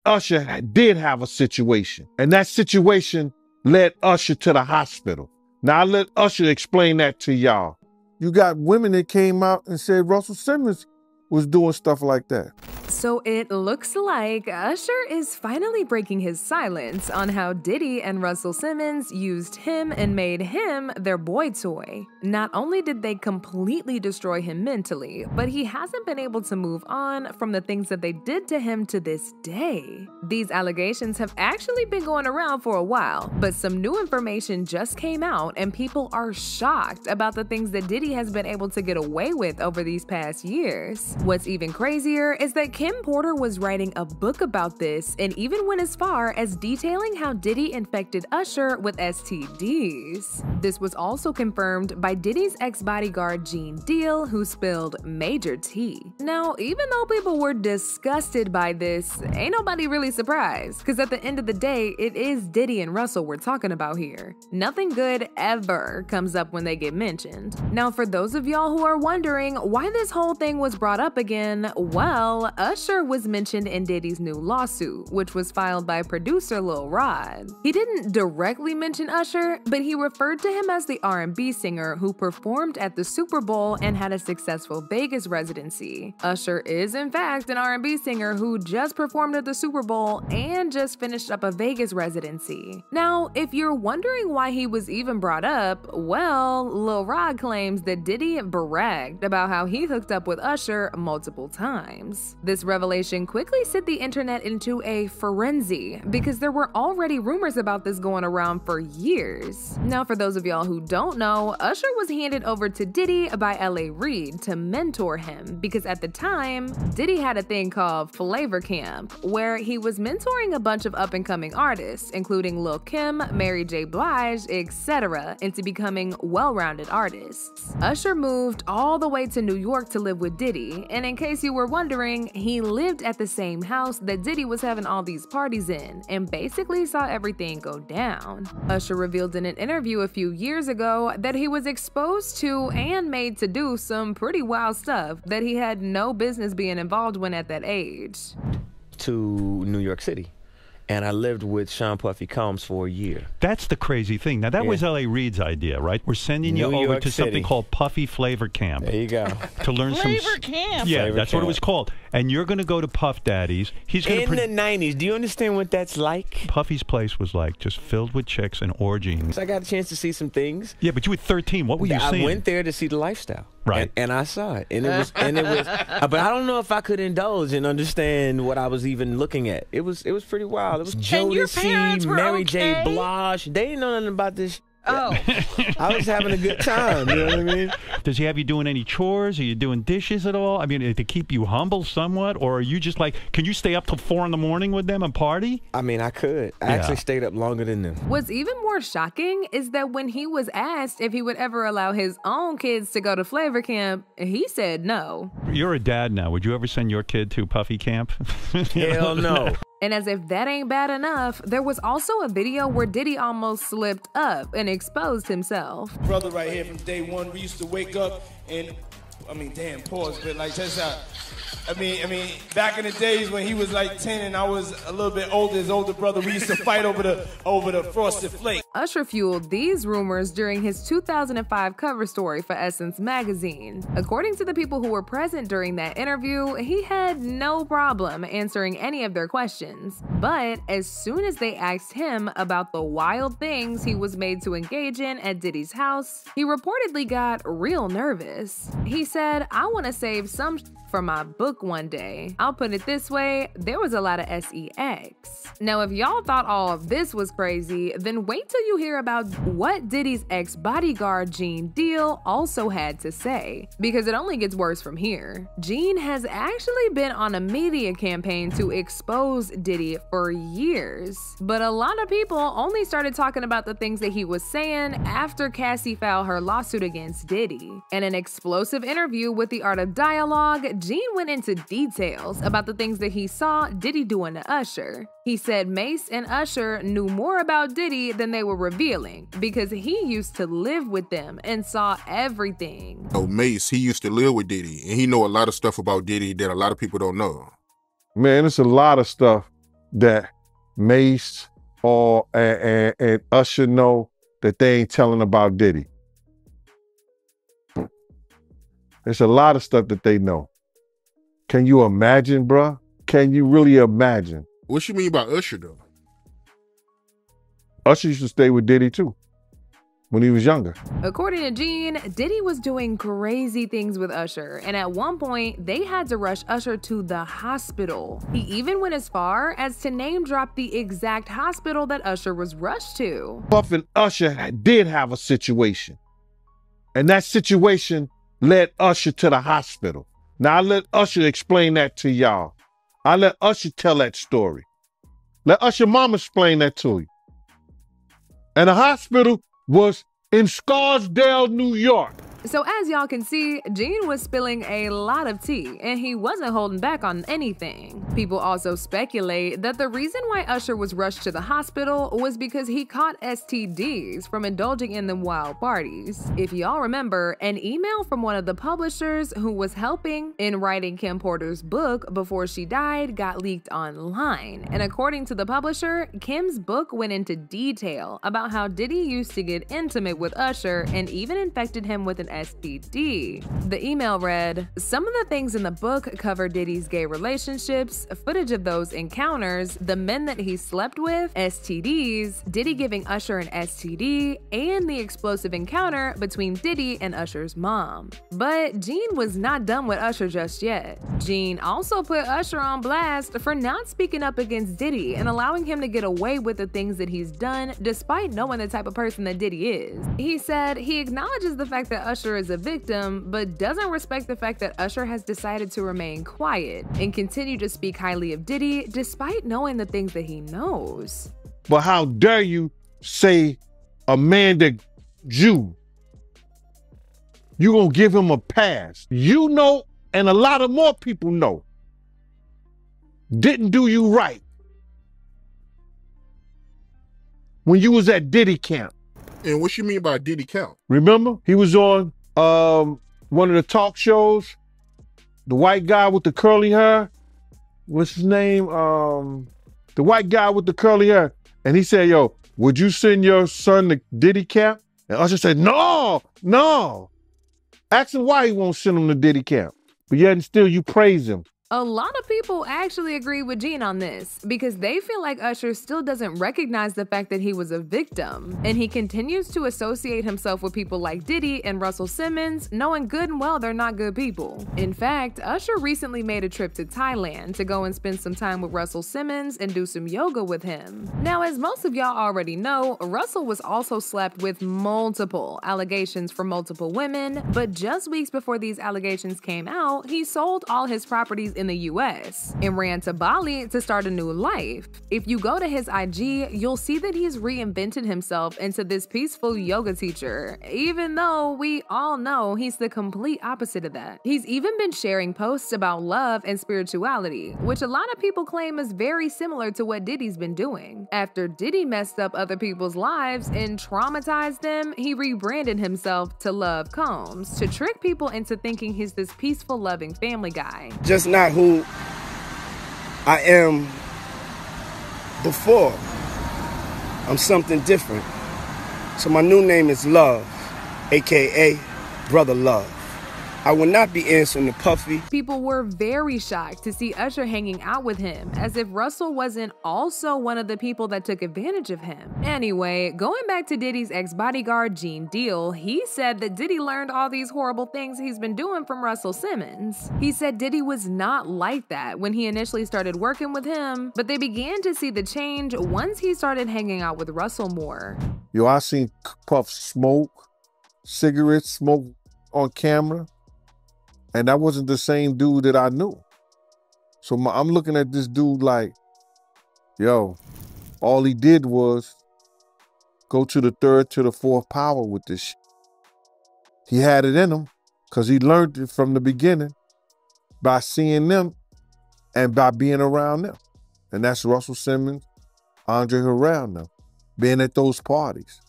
Usher did have a situation, and that situation led Usher to the hospital. Now, I'll let Usher explain that to y'all. You got women that came out and said Russell Simmons was doing stuff like that. So it looks like Usher is finally breaking his silence on how Diddy and Russell Simmons used him and made him their boy toy. Not only did they completely destroy him mentally, but he hasn't been able to move on from the things that they did to him to this day. These allegations have actually been going around for a while, but some new information just came out and people are shocked about the things that Diddy has been able to get away with over these past years. What's even crazier is that Kim Porter was writing a book about this and even went as far as detailing how Diddy infected Usher with STDs. This was also confirmed by Diddy's ex-bodyguard Gene Deal, who spilled major tea. Now, even though people were disgusted by this, ain't nobody really surprised, because at the end of the day, it is Diddy and Russell we're talking about here. Nothing good ever comes up when they get mentioned. Now, for those of y'all who are wondering why this whole thing was brought up again, well, Usher was mentioned in Diddy's new lawsuit, which was filed by producer Lil Rod. He didn't directly mention Usher, but he referred to him as the R&B singer who performed at the Super Bowl and had a successful Vegas residency. Usher is in fact an R&B singer who just performed at the Super Bowl and just finished up a Vegas residency. Now, if you're wondering why he was even brought up, well, Lil Rod claims that Diddy bragged about how he hooked up with Usher multiple times. This revelation quickly sent the internet into a frenzy because there were already rumors about this going around for years. Now, for those of y'all who don't know, Usher was handed over to Diddy by LA Reid to mentor him because at the time, Diddy had a thing called Flavor Camp, where he was mentoring a bunch of up-and-coming artists, including Lil' Kim, Mary J. Blige, etc., into becoming well-rounded artists. Usher moved all the way to New York to live with Diddy, and in case you were wondering, he lived at the same house that Diddy was having all these parties in and basically saw everything go down. Usher revealed in an interview a few years ago that he was exposed to and made to do some pretty wild stuff that he had no business being involved in at that age. To New York City. And I lived with Sean Puffy Combs for a year. That's the crazy thing. Now, that was L.A. Reid's idea, right? We're sending you over to something called Puffy Flavor Camp. There you go. To learn Flavor Camp. Yeah, Flavor that's Camp. what it was called. And you're going to go to Puff Daddy's. He's going In the 90s, do you understand what that's like? Puffy's place was like just filled with chicks and orgies. So I got a chance to see some things. Yeah, but you were 13. What were you seeing? I went there to see the lifestyle. Right. And I saw it. And it was, but I don't know if I could indulge and understand what I was even looking at. It was pretty wild. It was Jodeci, Mary J. Blige. They didn't know nothing about this. Oh. I was having a good time, you know what I mean? Does he have you doing any chores? Are you doing dishes at all? I mean, to keep you humble somewhat? Or are you just like, can you stay up till 4 in the morning with them and party? I mean, I could. I actually stayed up longer than them. What's even more shocking is that when he was asked if he would ever allow his own kids to go to Flavor Camp, he said no. You're a dad now. Would you ever send your kid to Puffy Camp? Hell no. And as if that ain't bad enough, there was also a video where Diddy almost slipped up and exposed himself. Brother right here from day one, we used to wake up and, I mean, damn, pause, but like, just I mean, back in the days when he was like 10 and I was a little bit older, his older brother, we used to fight over the Frosted Flake. Usher fueled these rumors during his 2005 cover story for Essence magazine. According to the people who were present during that interview, he had no problem answering any of their questions. But as soon as they asked him about the wild things he was made to engage in at Diddy's house, he reportedly got real nervous. He said, "I want to save some for my book one day. I'll put it this way, there was a lot of sex." Now, if y'all thought all of this was crazy, then wait till you hear about what Diddy's ex-bodyguard Gene Deal also had to say, because it only gets worse from here. Gene has actually been on a media campaign to expose Diddy for years, but a lot of people only started talking about the things that he was saying after Cassie filed her lawsuit against Diddy. In an explosive interview with The Art of Dialogue, Gene went into details about the things that he saw Diddy doing to Usher. He said Mace and Usher knew more about Diddy than they were revealing because he used to live with them and saw everything. Oh, Mace, he used to live with Diddy, and he know a lot of stuff about Diddy that a lot of people don't know. Man, it's a lot of stuff that Mace and Usher know that they ain't telling about Diddy? There's a lot of stuff that they know. Can you imagine, bruh? Can you really imagine? What you mean by Usher, though? Usher used to stay with Diddy, too, when he was younger. According to Gene, Diddy was doing crazy things with Usher, and at one point, they had to rush Usher to the hospital. He even went as far as to name drop the exact hospital that Usher was rushed to. Puff and Usher did have a situation, and that situation led Usher to the hospital. Now, I let Usher explain that to y'all. I let Usher tell that story. Let Usher mama explain that to you. And the hospital was in Scarsdale, New York. So as y'all can see, Gene was spilling a lot of tea, and he wasn't holding back on anything. People also speculate that the reason why Usher was rushed to the hospital was because he caught STDs from indulging in them wild parties. If y'all remember, an email from one of the publishers who was helping in writing Kim Porter's book before she died got leaked online. And according to the publisher, Kim's book went into detail about how Diddy used to get intimate with Usher and even infected him with an STD. The email read, "Some of the things in the book cover Diddy's gay relationships, footage of those encounters, the men that he slept with, STDs, Diddy giving Usher an STD, and the explosive encounter between Diddy and Usher's mom." But Gene was not done with Usher just yet. Gene also put Usher on blast for not speaking up against Diddy and allowing him to get away with the things that he's done despite knowing the type of person that Diddy is. He said he acknowledges the fact that Usher is a victim, but doesn't respect the fact that Usher has decided to remain quiet and continue to speak highly of Diddy despite knowing the things that he knows. But how dare you say a man that you gonna give him a pass? You know, and a lot of more people know, didn't do you right when you was at Diddy camp. And what you mean by Diddy camp? Remember? He was on one of the talk shows, the white guy with the curly hair. What's his name? The white guy with the curly hair. And he said, "Yo, would you send your son to Diddy camp?" And Usher said, "No, no." Ask him why he won't send him to Diddy camp. But yet and still you praise him. A lot of people actually agree with Gene on this because they feel like Usher still doesn't recognize the fact that he was a victim, and he continues to associate himself with people like Diddy and Russell Simmons, knowing good and well they're not good people. In fact, Usher recently made a trip to Thailand to go and spend some time with Russell Simmons and do some yoga with him. Now, as most of y'all already know, Russell was also slapped with multiple allegations from multiple women, but just weeks before these allegations came out, he sold all his properties in the US and ran to Bali to start a new life. If you go to his IG, you'll see that he's reinvented himself into this peaceful yoga teacher, even though we all know he's the complete opposite of that. He's even been sharing posts about love and spirituality, which a lot of people claim is very similar to what Diddy's been doing. After Diddy messed up other people's lives and traumatized them, he rebranded himself to Love Combs to trick people into thinking he's this peaceful, loving family guy. Just not who I am before. I'm something different. So my new name is Love, aka Brother Love. I will not be answering to Puffy. People were very shocked to see Usher hanging out with him, as if Russell wasn't also one of the people that took advantage of him. Anyway, going back to Diddy's ex-bodyguard, Gene Deal, he said that Diddy learned all these horrible things he's been doing from Russell Simmons. He said Diddy was not like that when he initially started working with him, but they began to see the change once he started hanging out with Russell more. Yo, I seen Puff smoke, cigarettes, smoke on camera. And that wasn't the same dude that I knew. So I'm looking at this dude like, yo, all he did was go to the third to the fourth power with this shit. He had it in him because he learned it from the beginning by seeing them and by being around them. And that's Russell Simmons, Andre Harrell now, being at those parties.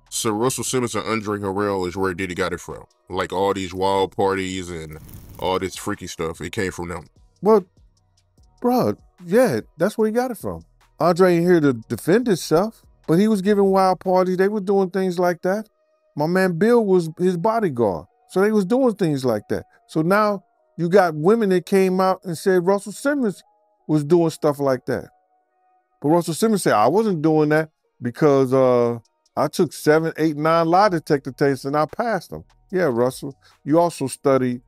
So Russell Simmons and Andre Harrell is where Diddy got it from. Like all these wild parties and all this freaky stuff, it came from them. Well, Bruh, yeah, that's where he got it from. Andre ain't here to defend himself, but he was giving wild parties. They were doing things like that. My man Bill was his bodyguard. So they was doing things like that. So now you got women that came out and said Russell Simmons was doing stuff like that. But Russell Simmons said, I wasn't doing that because I took 7, 8, 9 lie detector tests and I passed them. Yeah, Russell, you also studied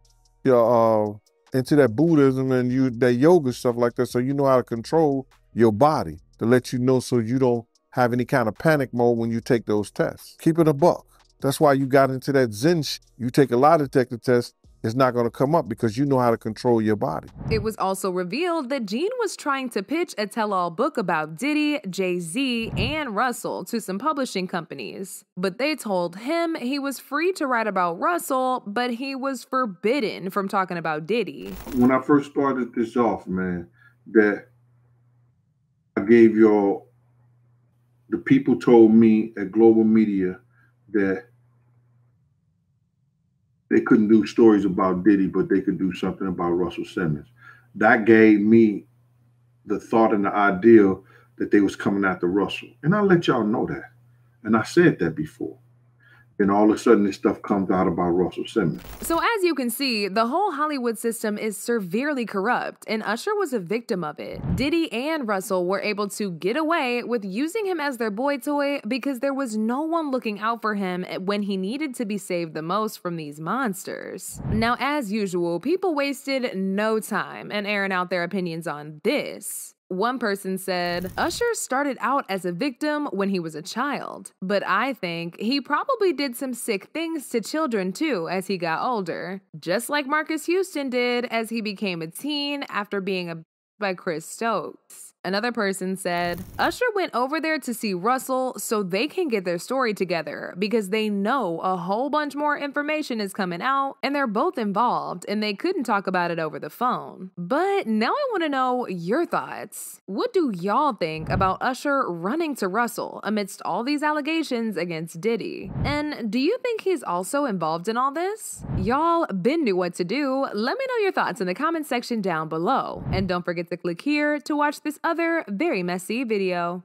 into that Buddhism and that yoga stuff like that, so you know how to control your body to let you know so you don't have any kind of panic mode when you take those tests. Keep it a buck. That's why you got into that Zen shit. You take a lie detector test, it's not going to come up because you know how to control your body. It was also revealed that Gene was trying to pitch a tell-all book about Diddy, Jay-Z, and Russell to some publishing companies. But they told him he was free to write about Russell, but he was forbidden from talking about Diddy. When I first started this off, man, that I gave y'all, the people told me at Global Media that they couldn't do stories about Diddy, but they could do something about Russell Simmons. That gave me the thought and the idea that they was coming after Russell. And I let y'all know that. And I said that before. And all of a sudden this stuff comes out about Russell Simmons. So as you can see, the whole Hollywood system is severely corrupt, and Usher was a victim of it. Diddy and Russell were able to get away with using him as their boy toy because there was no one looking out for him when he needed to be saved the most from these monsters. Now, as usual, people wasted no time in airing out their opinions on this. One person said, Usher started out as a victim when he was a child, but I think he probably did some sick things to children too as he got older, just like Marcus Houston did as he became a teen after being abused by Chris Stokes. Another person said, Usher went over there to see Russell so they can get their story together because they know a whole bunch more information is coming out and they're both involved and they couldn't talk about it over the phone. But now I want to know your thoughts. What do y'all think about Usher running to Russell amidst all these allegations against Diddy? And do you think he's also involved in all this? Y'all been knew what to do. Let me know your thoughts in the comment section down below. And don't forget to click here to watch this other very messy video.